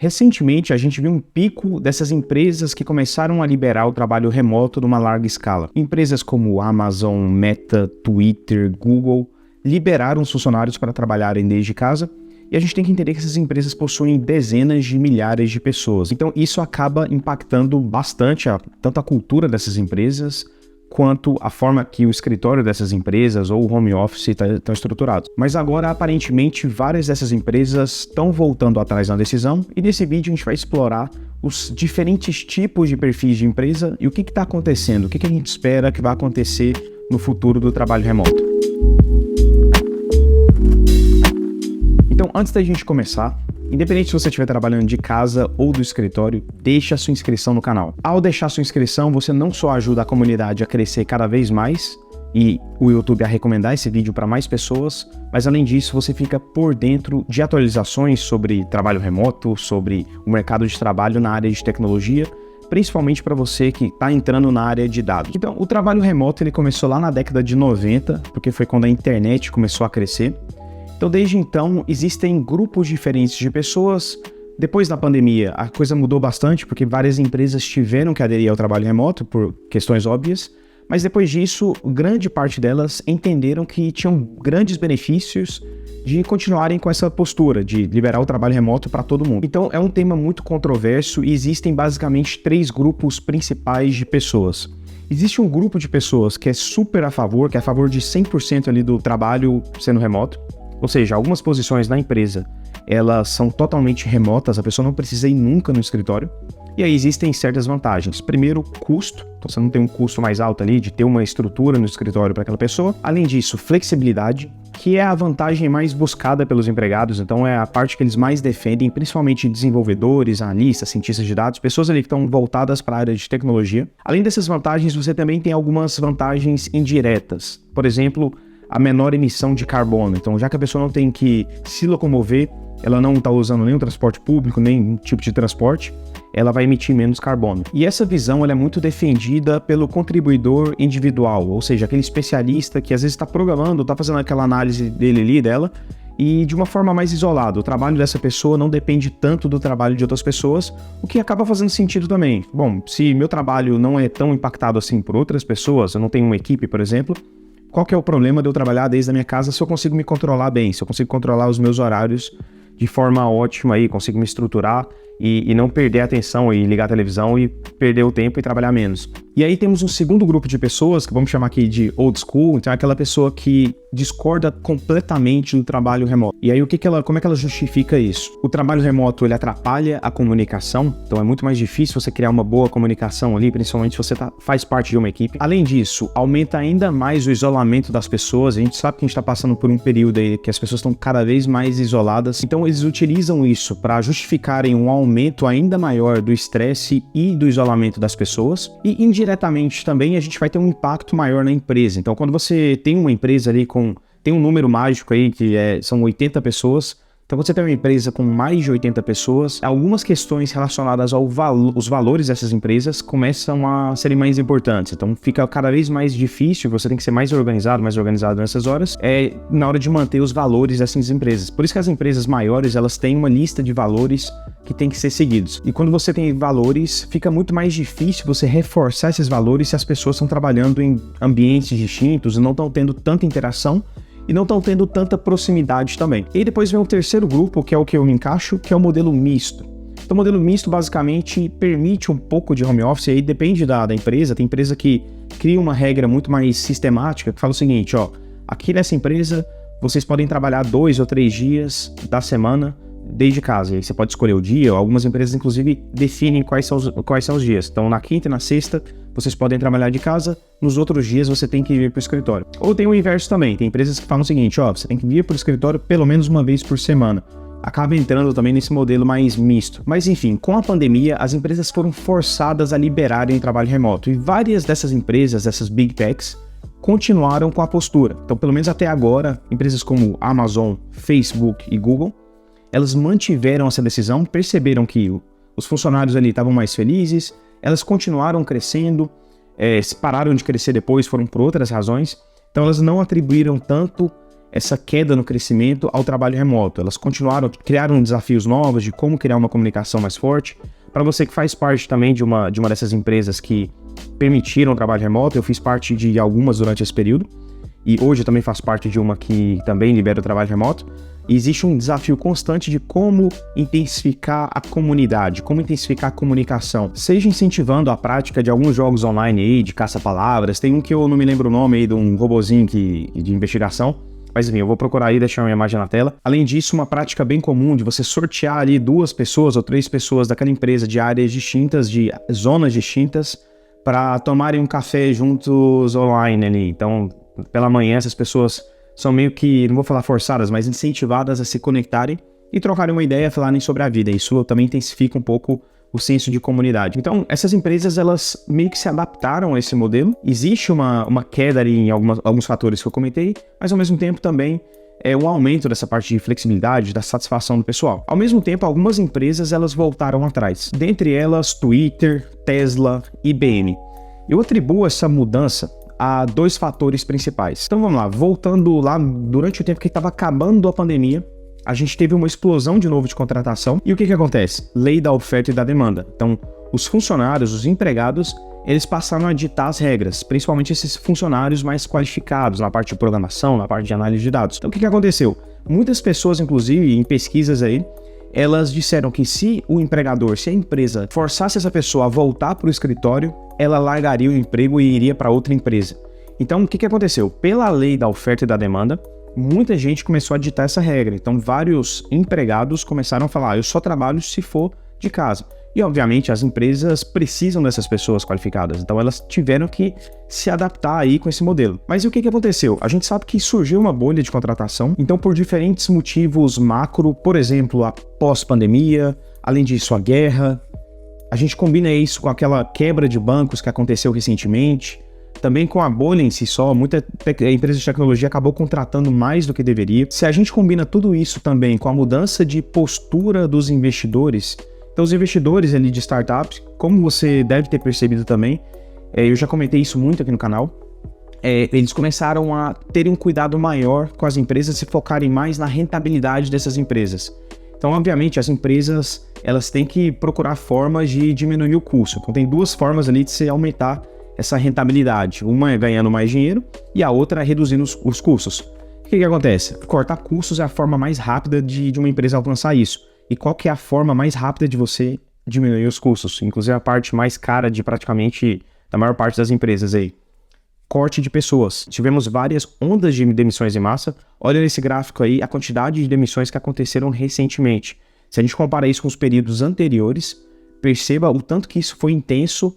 Recentemente, a gente viu um pico dessas empresas que começaram a liberar o trabalho remoto numa larga escala. Empresas como Amazon, Meta, Twitter, Google liberaram os funcionários para trabalharem desde casa. E a gente tem que entender que essas empresas possuem dezenas de milhares de pessoas. Então isso acaba impactando bastante tanto a cultura dessas empresas, quanto a forma que o escritório dessas empresas ou o home office estão estruturados. Mas agora, aparentemente, várias dessas empresas estão voltando atrás na decisão, e nesse vídeo a gente vai explorar os diferentes tipos de perfis de empresa e o que está acontecendo, o que a gente espera que vai acontecer no futuro do trabalho remoto. Então, antes da gente começar, independente se você estiver trabalhando de casa ou do escritório, deixe a sua inscrição no canal. Ao deixar sua inscrição, você não só ajuda a comunidade a crescer cada vez mais e o YouTube a recomendar esse vídeo para mais pessoas, mas além disso, você fica por dentro de atualizações sobre trabalho remoto, sobre o mercado de trabalho na área de tecnologia, principalmente para você que está entrando na área de dados. Então, o trabalho remoto ele começou lá na década de 90, porque foi quando a internet começou a crescer. Então, desde então, existem grupos diferentes de pessoas. Depois da pandemia, a coisa mudou bastante, porque várias empresas tiveram que aderir ao trabalho remoto, por questões óbvias. Mas depois disso, grande parte delas entenderam que tinham grandes benefícios de continuarem com essa postura, de liberar o trabalho remoto para todo mundo. Então, é um tema muito controverso e existem basicamente 3 grupos principais de pessoas. Existe um grupo de pessoas que é super a favor, que é a favor de 100% ali do trabalho sendo remoto. Ou seja, algumas posições na empresa, elas são totalmente remotas, a pessoa não precisa ir nunca no escritório. E aí existem certas vantagens. Primeiro, custo. Então você não tem um custo mais alto ali de ter uma estrutura no escritório para aquela pessoa. Além disso, flexibilidade, que é a vantagem mais buscada pelos empregados. Então é a parte que eles mais defendem, principalmente desenvolvedores, analistas, cientistas de dados, pessoas ali que estão voltadas para a área de tecnologia. Além dessas vantagens, você também tem algumas vantagens indiretas. Por exemplo, a menor emissão de carbono. Então, já que a pessoa não tem que se locomover, ela não está usando nenhum transporte público, nenhum tipo de transporte, ela vai emitir menos carbono. E essa visão ela é muito defendida pelo contribuidor individual, ou seja, aquele especialista que às vezes está programando, está fazendo aquela análise dele ali, dela, e de uma forma mais isolada. O trabalho dessa pessoa não depende tanto do trabalho de outras pessoas, o que acaba fazendo sentido também. Bom, se meu trabalho não é tão impactado assim por outras pessoas, eu não tenho uma equipe, por exemplo, qual que é o problema de eu trabalhar desde a minha casa se eu consigo me controlar bem, se eu consigo controlar os meus horários de forma ótima aí, consigo me estruturar e não perder a atenção e ligar a televisão e perder o tempo e trabalhar menos. E aí temos um segundo grupo de pessoas, que vamos chamar aqui de old school, então é aquela pessoa que discorda completamente do trabalho remoto. E aí como é que ela justifica isso? O trabalho remoto ele atrapalha a comunicação, então é muito mais difícil você criar uma boa comunicação ali, principalmente se você faz parte de uma equipe. Além disso, aumenta ainda mais o isolamento das pessoas. A gente sabe que a gente está passando por um período aí que as pessoas estão cada vez mais isoladas, então eles utilizam isso para justificarem um aumento ainda maior do estresse e do isolamento das pessoas. E indiretamente também a gente vai ter um impacto maior na empresa. Então quando você tem uma empresa ali tem um número mágico aí que são 80 pessoas, então quando você tem uma empresa com mais de 80 pessoas, algumas questões relacionadas aos valores dessas empresas começam a serem mais importantes. Então fica cada vez mais difícil, você tem que ser mais organizado nessas horas, na hora de manter os valores dessas empresas. Por isso que as empresas maiores, elas têm uma lista de valores que tem que ser seguidos. E quando você tem valores, fica muito mais difícil você reforçar esses valores se as pessoas estão trabalhando em ambientes distintos e não estão tendo tanta interação e não estão tendo tanta proximidade também. E depois vem o terceiro grupo, que é o que eu me encaixo, que é o modelo misto. Então o modelo misto basicamente permite um pouco de home office, aí depende da empresa. Tem empresa que cria uma regra muito mais sistemática, que fala o seguinte, aqui nessa empresa vocês podem trabalhar 2 ou 3 dias da semana desde casa. Aí você pode escolher o dia, algumas empresas inclusive definem quais são os dias. Então na quinta e na sexta vocês podem trabalhar de casa, nos outros dias você tem que vir para o escritório. Ou tem o inverso também, tem empresas que falam o seguinte, você tem que vir para o escritório pelo menos uma vez por semana. Acaba entrando também nesse modelo mais misto. Mas enfim, com a pandemia, as empresas foram forçadas a liberarem o trabalho remoto. E várias dessas empresas, essas Big Techs, continuaram com a postura. Então pelo menos até agora, empresas como Amazon, Facebook e Google, elas mantiveram essa decisão, perceberam que os funcionários ali estavam mais felizes, elas continuaram crescendo, pararam de crescer depois, foram por outras razões, então elas não atribuíram tanto essa queda no crescimento ao trabalho remoto. Elas criaram desafios novos de como criar uma comunicação mais forte. Para você que faz parte também de uma dessas empresas que permitiram o trabalho remoto, eu fiz parte de algumas durante esse período, e hoje eu também faço parte de uma que também libera o trabalho remoto. E existe um desafio constante de como intensificar a comunidade, como intensificar a comunicação, seja incentivando a prática de alguns jogos online aí, de caça-palavras. Tem um que eu não me lembro o nome aí, de um robozinho de investigação. Mas enfim, eu vou procurar aí, deixar uma imagem na tela. Além disso, uma prática bem comum de você sortear ali 2 pessoas ou 3 pessoas daquela empresa de áreas distintas, de zonas distintas, para tomarem um café juntos online ali. Então, pela manhã, essas pessoas são meio que, não vou falar forçadas, mas incentivadas a se conectarem e trocarem uma ideia, falarem sobre a vida. Isso também intensifica um pouco o senso de comunidade. Então, essas empresas, elas meio que se adaptaram a esse modelo. Existe uma queda ali em alguns fatores que eu comentei, mas ao mesmo tempo também um aumento dessa parte de flexibilidade, da satisfação do pessoal. Ao mesmo tempo, algumas empresas, elas voltaram atrás. Dentre elas, Twitter, Tesla, IBM. Eu atribuo essa mudança a 2 fatores principais. Então vamos lá, voltando lá durante o tempo que estava acabando a pandemia, a gente teve uma explosão de novo de contratação. E o que acontece? Lei da oferta e da demanda. Então, os funcionários, os empregados, eles passaram a ditar as regras, principalmente esses funcionários mais qualificados na parte de programação, na parte de análise de dados. Então, o que aconteceu? Muitas pessoas, inclusive, em pesquisas aí, elas disseram que se o empregador, se a empresa forçasse essa pessoa a voltar para o escritório, ela largaria o emprego e iria para outra empresa. Então, o que aconteceu? Pela lei da oferta e da demanda, muita gente começou a ditar essa regra. Então, vários empregados começaram a falar, eu só trabalho se for de casa. E, obviamente, as empresas precisam dessas pessoas qualificadas. Então, elas tiveram que se adaptar aí com esse modelo. Mas e o que aconteceu? A gente sabe que surgiu uma bolha de contratação. Então, por diferentes motivos macro, por exemplo, a pós-pandemia, além disso, a guerra. A gente combina isso com aquela quebra de bancos que aconteceu recentemente. Também com a bolha em si só, muita empresa de tecnologia acabou contratando mais do que deveria. Se a gente combina tudo isso também com a mudança de postura dos investidores, então os investidores ali de startups, como você deve ter percebido também, eu já comentei isso muito aqui no canal, eles começaram a terem um cuidado maior com as empresas, se focarem mais na rentabilidade dessas empresas. Então, obviamente, as empresas elas têm que procurar formas de diminuir o custo. Então, tem 2 formas ali de se aumentar essa rentabilidade. Uma é ganhando mais dinheiro e a outra é reduzindo os custos. O que acontece? Cortar custos é a forma mais rápida de uma empresa alcançar isso. E qual que é a forma mais rápida de você diminuir os custos? Inclusive a parte mais cara de praticamente da maior parte das empresas aí. Corte de pessoas. Tivemos várias ondas de demissões em massa. Olha nesse gráfico aí a quantidade de demissões que aconteceram recentemente. Se a gente compara isso com os períodos anteriores, perceba o tanto que isso foi intenso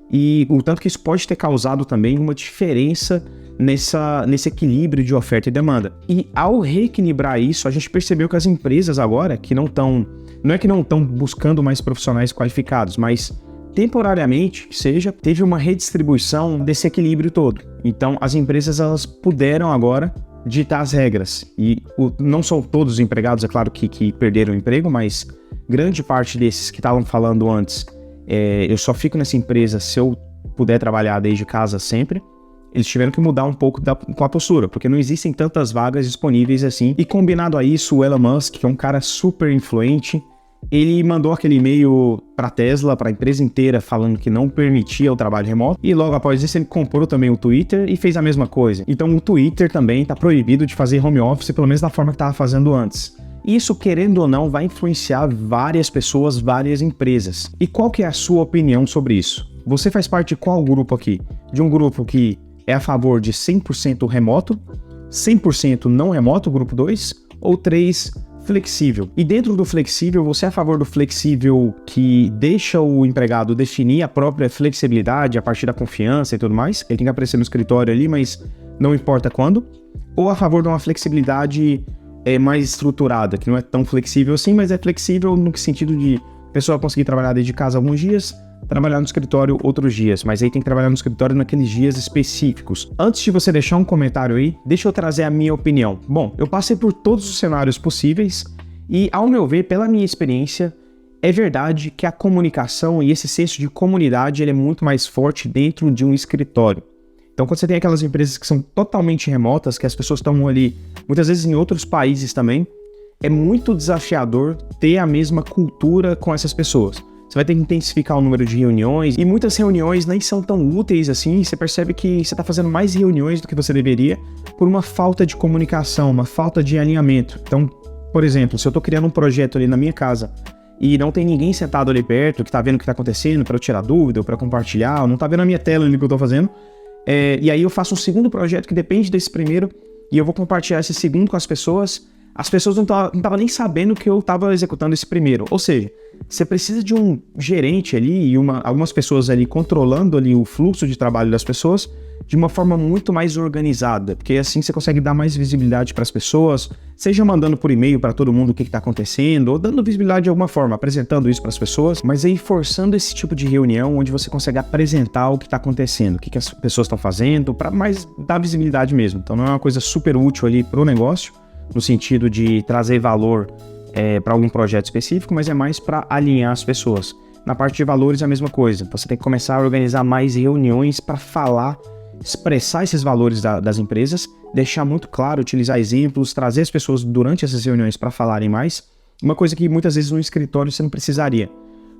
e o tanto que isso pode ter causado também uma diferença nesse equilíbrio de oferta e demanda. E ao reequilibrar isso, a gente percebeu que as empresas agora, que não é que não estão buscando mais profissionais qualificados, mas temporariamente, teve uma redistribuição desse equilíbrio todo. Então, as empresas elas puderam agora ditar as regras. E não são todos os empregados, é claro, que perderam o emprego, mas grande parte desses que estavam falando antes, eu só fico nessa empresa se eu puder trabalhar desde casa sempre. Eles tiveram que mudar um pouco com a postura, porque não existem tantas vagas disponíveis assim. E combinado a isso, o Elon Musk, que é um cara super influente, ele mandou aquele e-mail para a Tesla, para a empresa inteira, falando que não permitia o trabalho remoto. E logo após isso, ele comprou também o Twitter e fez a mesma coisa. Então o Twitter também está proibido de fazer home office, pelo menos da forma que estava fazendo antes. Isso, querendo ou não, vai influenciar várias pessoas, várias empresas. E qual que é a sua opinião sobre isso? Você faz parte de qual grupo aqui? De um grupo que é a favor de 100% remoto, 100% não remoto, grupo 2, ou 3, flexível? E dentro do flexível, você é a favor do flexível que deixa o empregado definir a própria flexibilidade a partir da confiança e tudo mais? Ele tem que aparecer no escritório ali, mas não importa quando? Ou a favor de uma flexibilidade mais estruturada, que não é tão flexível assim, mas é flexível no sentido de a pessoa conseguir trabalhar desde casa alguns dias, trabalhar no escritório outros dias, mas aí tem que trabalhar no escritório naqueles dias específicos. Antes de você deixar um comentário aí, deixa eu trazer a minha opinião. Bom, eu passei por todos os cenários possíveis e, ao meu ver, pela minha experiência, é verdade que a comunicação e esse senso de comunidade ele é muito mais forte dentro de um escritório. Então, quando você tem aquelas empresas que são totalmente remotas, que as pessoas estão ali, muitas vezes em outros países também, é muito desafiador ter a mesma cultura com essas pessoas. Você vai ter que intensificar o número de reuniões, e muitas reuniões nem são tão úteis assim, você percebe que você está fazendo mais reuniões do que você deveria por uma falta de comunicação, uma falta de alinhamento. Então, por exemplo, se eu estou criando um projeto ali na minha casa, e não tem ninguém sentado ali perto que está vendo o que está acontecendo para eu tirar dúvida ou para compartilhar, ou não está vendo a minha tela ali que eu estou fazendo, e aí eu faço um segundo projeto que depende desse primeiro, e eu vou compartilhar esse segundo com as pessoas não estavam nem sabendo que eu estava executando esse primeiro. Ou seja, você precisa de um gerente ali e algumas pessoas ali controlando ali o fluxo de trabalho das pessoas de uma forma muito mais organizada, porque assim você consegue dar mais visibilidade para as pessoas, seja mandando por e-mail para todo mundo o que está acontecendo, ou dando visibilidade de alguma forma, apresentando isso para as pessoas, mas aí forçando esse tipo de reunião onde você consegue apresentar o que está acontecendo, o que as pessoas estão fazendo, para mais dar visibilidade mesmo. Então não é uma coisa super útil ali para o negócio, no sentido de trazer valor para algum projeto específico, mas é mais para alinhar as pessoas. Na parte de valores é a mesma coisa, então você tem que começar a organizar mais reuniões para falar, expressar esses valores das empresas, deixar muito claro, utilizar exemplos, trazer as pessoas durante essas reuniões para falarem mais. Uma coisa que muitas vezes no escritório você não precisaria.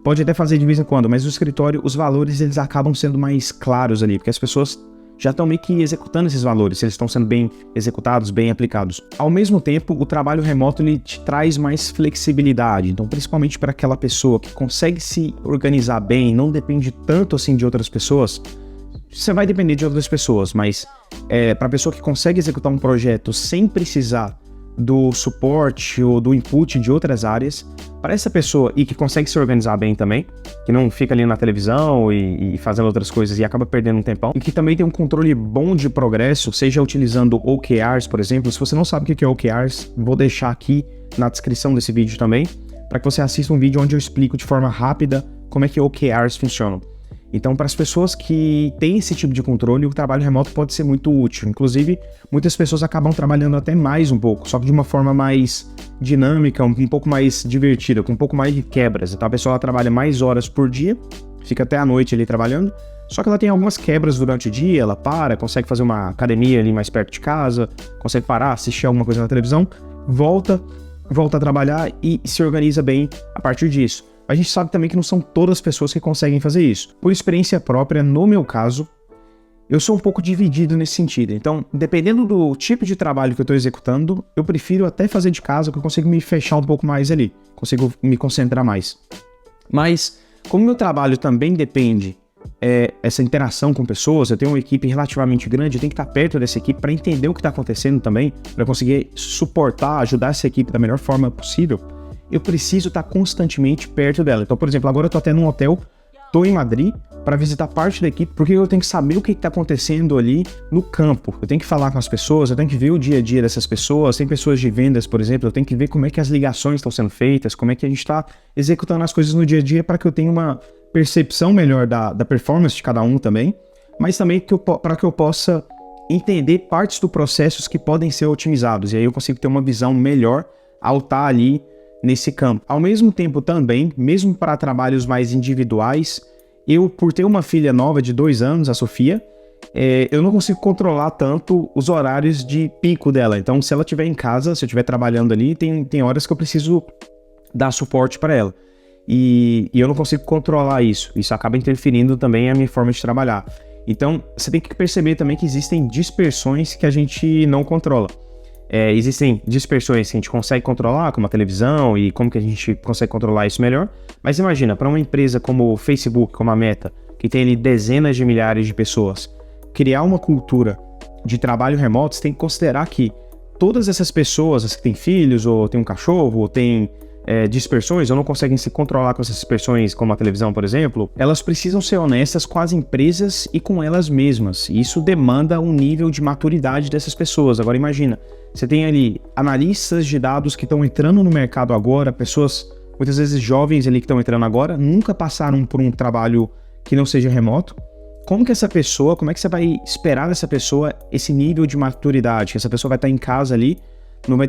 Pode até fazer de vez em quando, mas no escritório os valores eles acabam sendo mais claros ali, porque as pessoas já estão meio que executando esses valores, eles estão sendo bem executados, bem aplicados. Ao mesmo tempo, o trabalho remoto ele te traz mais flexibilidade, então principalmente para aquela pessoa que consegue se organizar bem, não depende tanto assim de outras pessoas. Você vai depender de outras pessoas, mas para a pessoa que consegue executar um projeto sem precisar do suporte ou do input de outras áreas, para essa pessoa e que consegue se organizar bem também, que não fica ali na televisão e fazendo outras coisas e acaba perdendo um tempão, e que também tem um controle bom de progresso, seja utilizando OKRs, por exemplo. Se você não sabe o que é OKRs, vou deixar aqui na descrição desse vídeo também, para que você assista um vídeo onde eu explico de forma rápida como é que OKRs funcionam. Então, para as pessoas que têm esse tipo de controle, o trabalho remoto pode ser muito útil. Inclusive, muitas pessoas acabam trabalhando até mais um pouco, só que de uma forma mais dinâmica, um pouco mais divertida, com um pouco mais de quebras. Então, a pessoa ela trabalha mais horas por dia, fica até a noite ali trabalhando, só que ela tem algumas quebras durante o dia, ela consegue fazer uma academia ali mais perto de casa, consegue parar, assistir alguma coisa na televisão, volta a trabalhar e se organiza bem a partir disso. A gente sabe também que não são todas as pessoas que conseguem fazer isso. Por experiência própria, no meu caso, eu sou um pouco dividido nesse sentido. Então, dependendo do tipo de trabalho que eu estou executando, eu prefiro até fazer de casa, porque eu consigo me fechar um pouco mais ali, consigo me concentrar mais. Mas, como meu trabalho também depende essa interação com pessoas, eu tenho uma equipe relativamente grande, eu tenho que estar perto dessa equipe para entender o que está acontecendo também, para conseguir suportar, ajudar essa equipe da melhor forma possível. Eu preciso estar constantemente perto dela. Então, por exemplo, agora eu tô até num hotel, tô em Madrid para visitar parte da equipe, porque eu tenho que saber o que está acontecendo ali no campo. Eu tenho que falar com as pessoas, eu tenho que ver o dia a dia dessas pessoas. Tem pessoas de vendas, por exemplo, eu tenho que ver como é que as ligações estão sendo feitas, como é que a gente está executando as coisas no dia a dia para que eu tenha uma percepção melhor da performance de cada um também, mas também para que eu possa entender partes do processo que podem ser otimizados. E aí eu consigo ter uma visão melhor ao estar ali nesse campo. Ao mesmo tempo também, mesmo para trabalhos mais individuais, eu, por ter uma filha nova de 2 anos, a Sofia, eu não consigo controlar tanto os horários de pico dela. Então, se ela estiver em casa, se eu estiver trabalhando ali, tem horas que eu preciso dar suporte para ela. E eu não consigo controlar isso. Isso acaba interferindo também a minha forma de trabalhar. Então, você tem que perceber também que existem dispersões que a gente não controla. Existem dispersões que a gente consegue controlar, como a televisão, e como que a gente consegue controlar isso melhor. Mas imagina, para uma empresa como o Facebook, como a Meta, que tem ali dezenas de milhares de pessoas, criar uma cultura de trabalho remoto, você tem que considerar que todas essas pessoas, as que têm filhos, ou têm um cachorro, ou têm dispersões, ou não conseguem se controlar com essas dispersões, como a televisão, por exemplo, elas precisam ser honestas com as empresas e com elas mesmas. E isso demanda um nível de maturidade dessas pessoas. Agora imagina, você tem ali analistas de dados que estão entrando no mercado agora, pessoas muitas vezes jovens ali que estão entrando agora, nunca passaram por um trabalho que não seja remoto. Como que você vai esperar dessa pessoa esse nível de maturidade? Que essa pessoa vai estar em casa ali, não vai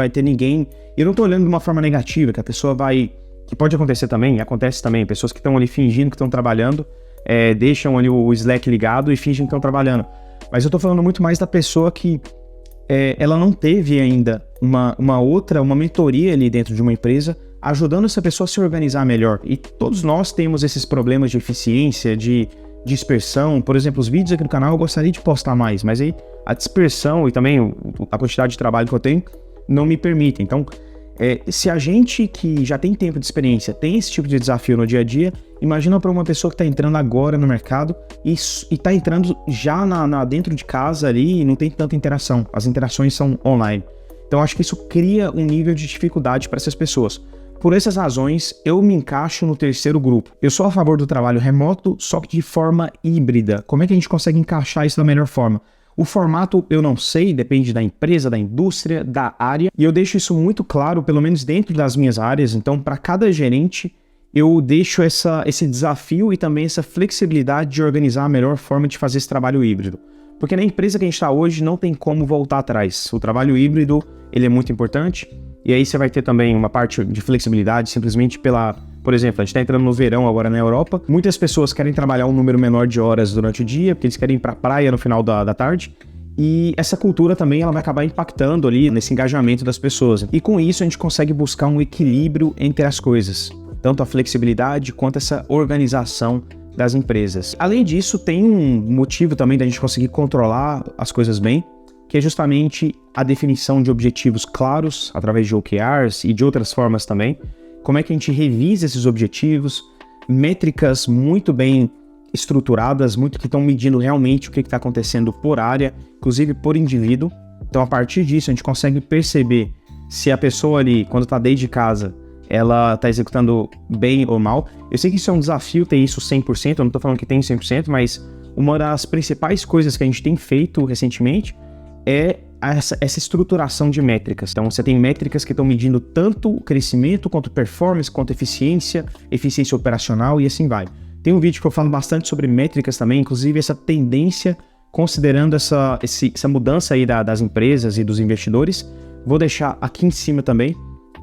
ter ninguém. Eu não tô olhando de uma forma negativa, que a pessoa que pode acontecer também, acontece também, pessoas que estão ali fingindo que estão trabalhando, deixam ali o Slack ligado e fingem que estão trabalhando. Mas eu tô falando muito mais da pessoa que ela não teve ainda uma mentoria ali dentro de uma empresa, ajudando essa pessoa a se organizar melhor. E todos nós temos esses problemas de eficiência, de dispersão. Por exemplo, os vídeos aqui no canal eu gostaria de postar mais, mas aí a dispersão e também a quantidade de trabalho que eu tenho não me permite. Então, se a gente que já tem tempo de experiência tem esse tipo de desafio no dia a dia, imagina para uma pessoa que está entrando agora no mercado e está entrando já dentro de casa ali e não tem tanta interação. As interações são online. Então, acho que isso cria um nível de dificuldade para essas pessoas. Por essas razões, eu me encaixo no terceiro grupo. Eu sou a favor do trabalho remoto, só que de forma híbrida. Como é que a gente consegue encaixar isso da melhor forma? O formato eu não sei, depende da empresa, da indústria, da área, e eu deixo isso muito claro, pelo menos dentro das minhas áreas. Então, para cada gerente, eu deixo esse desafio e também essa flexibilidade de organizar a melhor forma de fazer esse trabalho híbrido. Porque na empresa que a gente está hoje, não tem como voltar atrás. O trabalho híbrido, ele é muito importante, e aí você vai ter também uma parte de flexibilidade, simplesmente por exemplo, a gente está entrando no verão agora na Europa, muitas pessoas querem trabalhar um número menor de horas durante o dia, porque eles querem ir para a praia no final da tarde, e essa cultura também ela vai acabar impactando ali nesse engajamento das pessoas. E com isso a gente consegue buscar um equilíbrio entre as coisas, tanto a flexibilidade quanto essa organização das empresas. Além disso, tem um motivo também da gente conseguir controlar as coisas bem, que é justamente a definição de objetivos claros, através de OKRs e de outras formas também. Como é que a gente revisa esses objetivos, métricas muito bem estruturadas, que estão medindo realmente o que está acontecendo por área, inclusive por indivíduo. Então, a partir disso, a gente consegue perceber se a pessoa ali, quando está dentro de casa, ela está executando bem ou mal. Eu sei que isso é um desafio, ter isso 100%, eu não estou falando que tem 100%, mas uma das principais coisas que a gente tem feito recentemente é essa estruturação de métricas. Então, você tem métricas que estão medindo tanto o crescimento, quanto performance, quanto eficiência operacional e assim vai. Tem um vídeo que eu falo bastante sobre métricas também, inclusive essa tendência, considerando essa mudança aí das empresas e dos investidores. Vou deixar aqui em cima também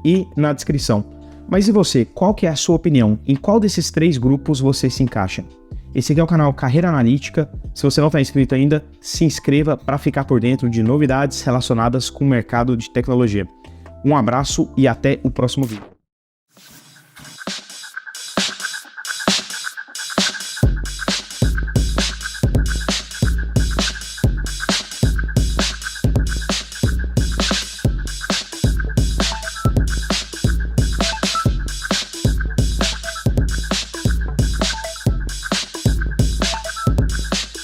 e na descrição. Mas e você? Qual que é a sua opinião? Em qual desses 3 grupos você se encaixa? Esse aqui é o canal Carreira Analítica. Se você não está inscrito ainda, se inscreva para ficar por dentro de novidades relacionadas com o mercado de tecnologia. Um abraço e até o próximo vídeo.